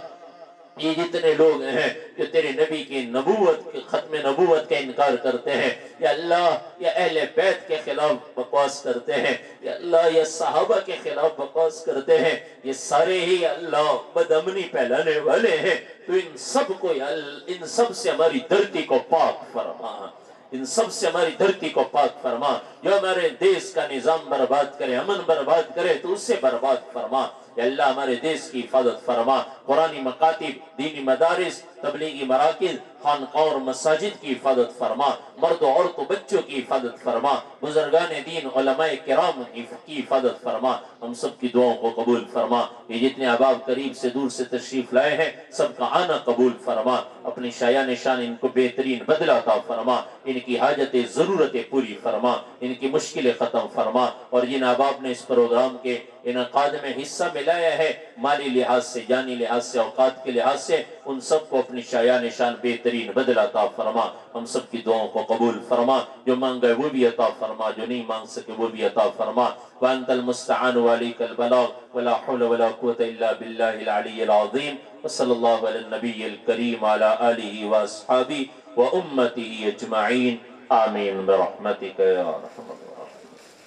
یہ جتنے لوگ ہیں جو تیرے نبی کی نبوت، ختم نبوت کا انکار کرتے ہیں یا اللہ، یا اہل بیت کے خلاف بکواس کرتے ہیں یا اللہ، یا صحابہ کے خلاف بکواس کرتے ہیں، یہ سارے ہی اللہ بدامنی پھیلانے والے ہیں، تو ان سب کو یا اللہ، ان سب سے ہماری دھرتی کو پاک فرما، ان سب سے ہماری دھرتی کو پاک فرما، جو ہمارے دیس کا نظام برباد کرے، امن برباد کرے تو اس سے برباد فرما یا اللہ، ہمارے دیس کی حفاظت فرما، قرآنی مکاتب، دینی مدارس، تبلیغی مراکز، خانقاہ اور مساجد کی حفاظت فرما، مرد و عورتوں بچوں کی حفاظت فرما، بزرگان دین، علماء کرام کی حفاظت فرما، ہم سب کی دعاؤں کو قبول فرما، یہ جتنے احباب قریب سے دور سے تشریف لائے ہیں سب کا آنا قبول فرما، اپنی شایان شان ان کو بہترین بدلہ عطا فرما، ان کی حاجتیں ضرورتیں پوری فرما، ان کی مشکلیں ختم فرما، اور جن احباب نے اس پروگرام کے انعقاد میں حصہ ملایا ہے مالی لحاظ سے، جانی لحاظ سے، اوقات کے لحاظ سے، ان سب کو اپنی شایان شان بہترین بدلہ عطا فرما، ہم سب کی دعاؤں کو قبول فرما، جو مانگے وہ بھی عطا فرما، جو نہیں مانگ سکے وہ بھی عطا فرما، وانت المستعان وعلیک البلاغ ولا حول ولا قوة الا باللہ العلی العظیم، وصلی اللہ علی النبی الکریم وعلی آلہ واصحابہ وامتہ اجمعین، آمین برحمتک یا ارحم الراحمین۔